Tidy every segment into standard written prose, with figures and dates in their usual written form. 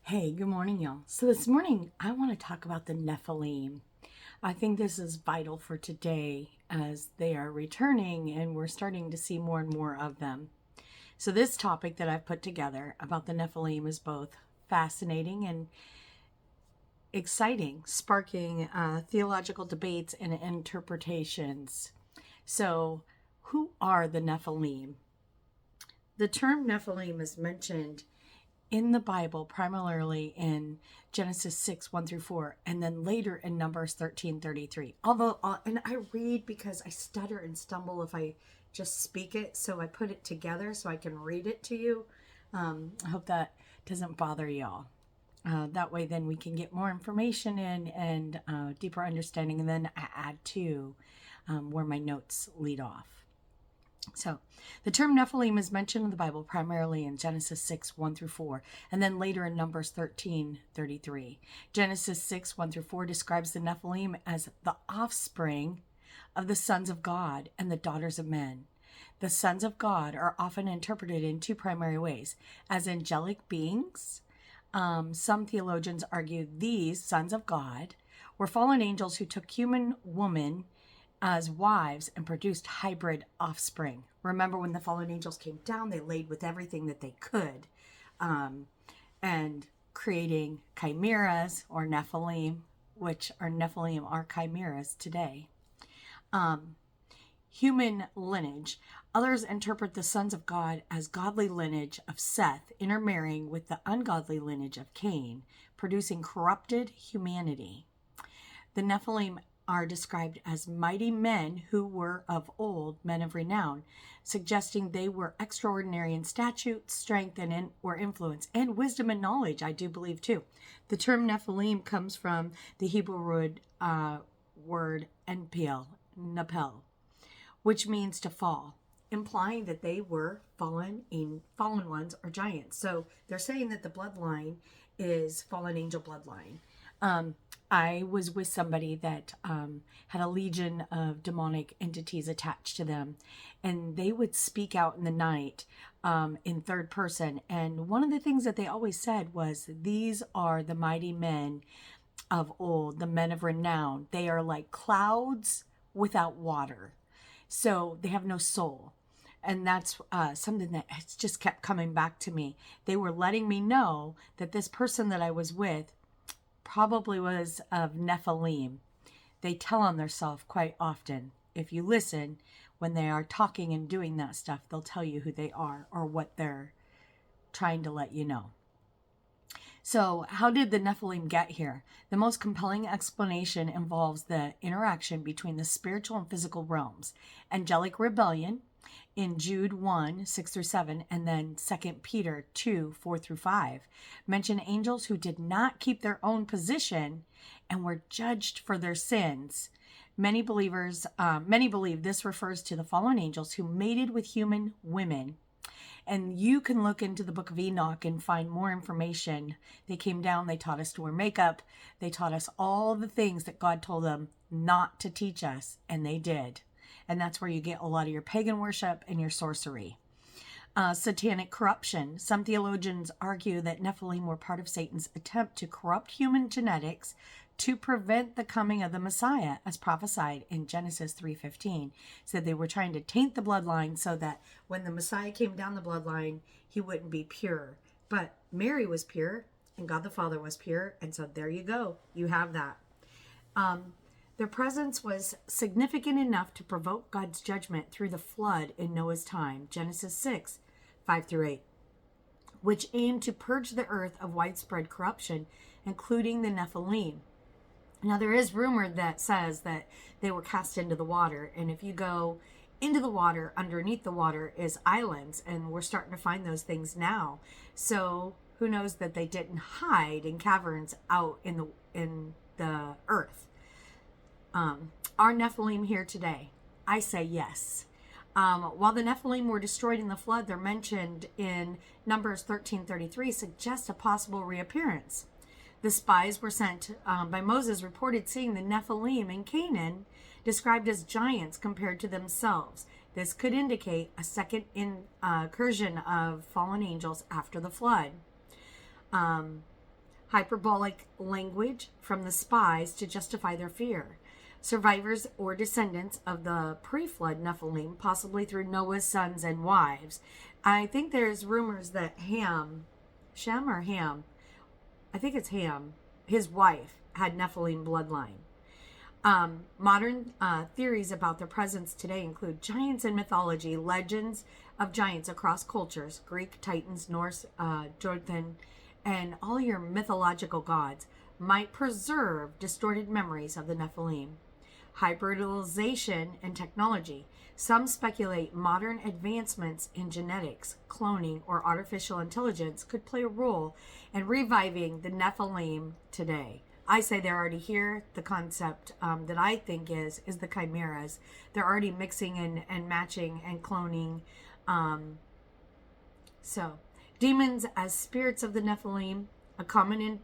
Hey, good morning, y'all. So this morning, I want to talk about the Nephilim. I think this is vital for today as they are returning and we're starting to see more and more of them. So this topic that I've put together about the Nephilim is both fascinating and exciting, sparking theological debates and interpretations. So, who are the Nephilim? The term Nephilim is mentioned in the Bible, primarily in Genesis 6, 1 through 4, and then later in Numbers 13:33. Although, and I read because I stutter and stumble if I just speak it, so I put it together so I can read it to you. I hope that doesn't bother y'all. That way, then we can get more information in and deeper understanding, and then I add to where my notes lead off. So, the term Nephilim is mentioned in the Bible primarily in Genesis 6, 1 through 4, and then later in Numbers 13:33. Genesis 6, 1 through 4 describes the Nephilim as the offspring of the sons of God and the daughters of men. The sons of God are often interpreted in two primary ways as angelic beings. Some theologians argue these sons of God were fallen angels who took human women as wives and produced hybrid offspring. Remember when the fallen angels came down, they laid with everything that they could, and creating chimeras or Nephilim, which are Nephilim are chimeras today. Human lineage. Others interpret the sons of God as godly lineage of Seth intermarrying with the ungodly lineage of Cain, producing corrupted humanity. The Nephilim are described as mighty men who were of old, men of renown, suggesting they were extraordinary in statute, strength, and or influence, and wisdom and knowledge, I do believe too. The term Nephilim comes from the Hebrew word nepel, which means to fall, implying that they were fallen ones or giants. So they're saying that the bloodline is fallen angel bloodline. I was with somebody that had a legion of demonic entities attached to them, and they would speak out in the night in third person. And one of the things that they always said was, these are the mighty men of old, the men of renown. They are like clouds without water. So they have no soul. And that's something that has just kept coming back to me. They were letting me know that this person that I was with probably was of Nephilim. They tell on themselves quite often. If you listen, when they are talking and doing that stuff, they'll tell you who they are or what they're trying to let you know. So, how did the Nephilim get here? The most compelling explanation involves the interaction between the spiritual and physical realms. Angelic rebellion in Jude 1, 6 through 7, and then 2 Peter 2, 4 through 5, mention angels who did not keep their own position and were judged for their sins. Many believe this refers to the fallen angels who mated with human women. And you can look into the book of Enoch and find more information. They came down, they taught us to wear makeup, they taught us all the things that God told them not to teach us, and they did. And that's where you get a lot of your pagan worship and your sorcery. Satanic corruption. Some theologians argue that Nephilim were part of Satan's attempt to corrupt human genetics to prevent the coming of the Messiah, as prophesied in Genesis 3:15. So they were trying to taint the bloodline so that when the Messiah came down the bloodline, he wouldn't be pure. But Mary was pure, and God the Father was pure, and so there you go. You have that. Their presence was significant enough to provoke God's judgment through the flood in Noah's time, Genesis 6, 5 through 8, which aimed to purge the earth of widespread corruption, including the Nephilim. Now, there is rumor that says that they were cast into the water, and if you go into the water, underneath the water is islands, and we're starting to find those things now. So who knows that they didn't hide in caverns out in the earth. Are Nephilim here today? I say yes. While the Nephilim were destroyed in the flood, they're mentioned in Numbers 13:33, suggests a possible reappearance. The spies were sent by Moses, reported seeing the Nephilim in Canaan, described as giants compared to themselves. This could indicate a second incursion of fallen angels after the flood. hyperbolic language from the spies to justify their fear. Survivors or descendants of the pre-flood Nephilim, possibly through Noah's sons and wives. I think there's rumors that Shem or Ham, I think it's Ham, his wife had Nephilim bloodline. Modern theories about their presence today include giants in mythology, legends of giants across cultures, Greek titans, Norse, Jotun, and all your mythological gods might preserve distorted memories of the Nephilim. Hybridization and technology. Some speculate modern advancements in genetics, cloning, or artificial intelligence could play a role in reviving the Nephilim today. I say they're already here. The concept that I think is the chimeras. They're already mixing and matching and cloning. So, demons as spirits of the Nephilim. A common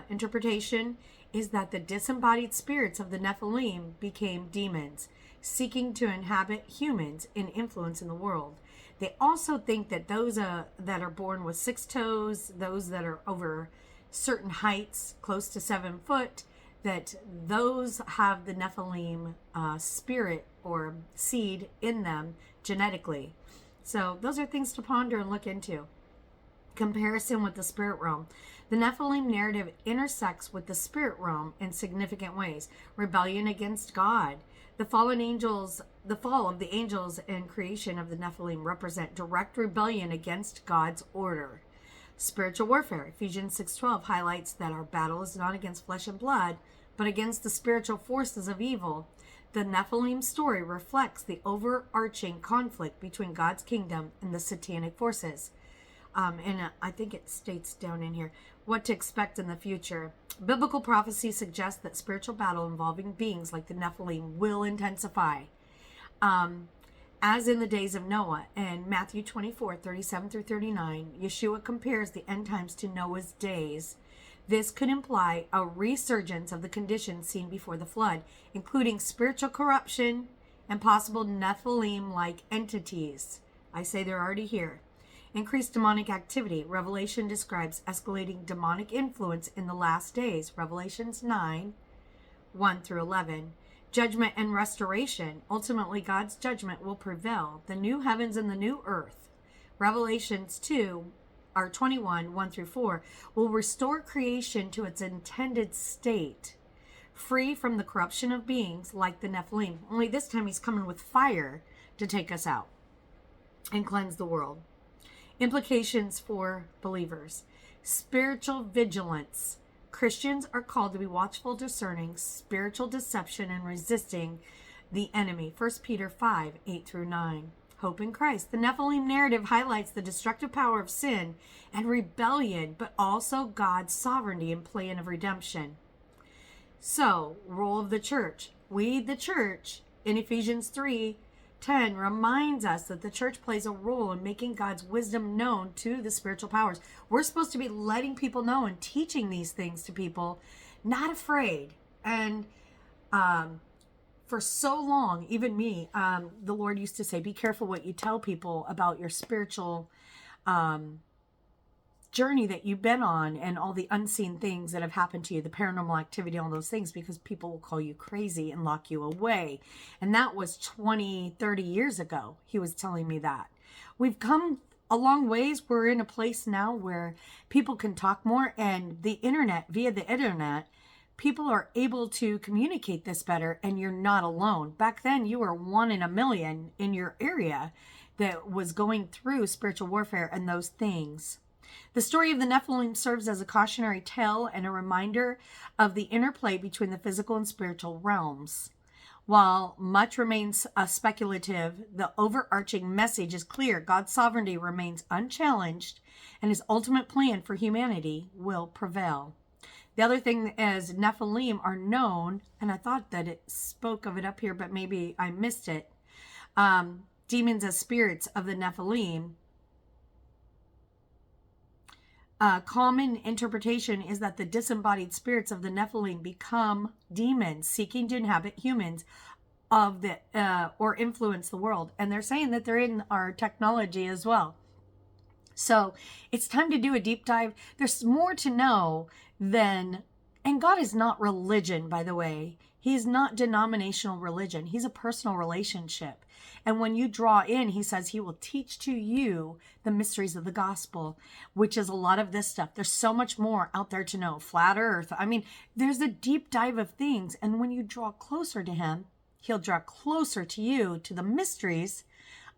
interpretation is that the disembodied spirits of the Nephilim became demons, seeking to inhabit humans and influence in the world. They also think that those that are born with 6 toes, those that are over certain heights, close to 7 foot, that those have the Nephilim spirit or seed in them genetically. So those are things to ponder and look into. Comparison with the spirit realm. The Nephilim narrative intersects with the spirit realm in significant ways. Rebellion against God. The fall of the angels and creation of the Nephilim represent direct rebellion against God's order. Spiritual warfare. Ephesians 6:12 highlights that our battle is not against flesh and blood, but against the spiritual forces of evil. The Nephilim story reflects the overarching conflict between God's kingdom and the satanic forces. And I think it states down in here what to expect in the future. Biblical prophecy suggests that spiritual battle involving beings like the Nephilim will intensify, as in the days of Noah. And Matthew 24:37-39, Yeshua compares the end times to Noah's days. This could imply a resurgence of the conditions seen before the flood, including spiritual corruption and possible Nephilim-like entities. I say they're already here. Increased demonic activity. Revelation describes escalating demonic influence in the last days. Revelations 9:1-11. Judgment and restoration. Ultimately, God's judgment will prevail. The new heavens and the new earth. Revelations 21:1-4 will restore creation to its intended state, free from the corruption of beings like the Nephilim. Only this time he's coming with fire to take us out and cleanse the world. Implications for believers. Spiritual vigilance. Christians are called to be watchful, discerning spiritual deception, and resisting the enemy. 1 Peter 5:8-9. Hope in Christ. The Nephilim narrative highlights the destructive power of sin and rebellion, but also God's sovereignty and plan of redemption. So, role of the church. We, the church, in Ephesians 3:10 reminds us that the church plays a role in making God's wisdom known to the spiritual powers. We're supposed to be letting people know and teaching these things to people, not afraid. And for so long, even me, the Lord used to say, be careful what you tell people about your spiritual journey that you've been on and all the unseen things that have happened to you, the paranormal activity, all those things, because people will call you crazy and lock you away. And that was 20, 30 years ago. He was telling me that. We've come a long ways. We're in a place now where people can talk more, and via the internet, people are able to communicate this better, and you're not alone. Back then, you were 1 in a million in your area that was going through spiritual warfare and those things. The story of the Nephilim serves as a cautionary tale and a reminder of the interplay between the physical and spiritual realms. While much remains speculative, the overarching message is clear. God's sovereignty remains unchallenged, and his ultimate plan for humanity will prevail. The other thing is Nephilim are known, and I thought that it spoke of it up here, but maybe I missed it. Demons as spirits of the Nephilim. A common interpretation is that the disembodied spirits of the Nephilim become demons seeking to inhabit humans or influence the world. And they're saying that they're in our technology as well. So it's time to do a deep dive. There's more to know than, and God is not religion, by the way. He's not denominational religion. He's a personal relationship. And when you draw in, he says he will teach to you the mysteries of the gospel, which is a lot of this stuff. There's so much more out there to know. Flat earth. I mean, there's a deep dive of things. And when you draw closer to him, he'll draw closer to you, to the mysteries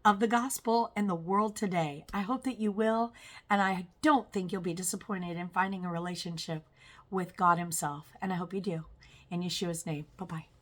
of the gospel and the world today. I hope that you will, and I don't think you'll be disappointed in finding a relationship with God himself. And I hope you do. In Yeshua's name. Bye-bye.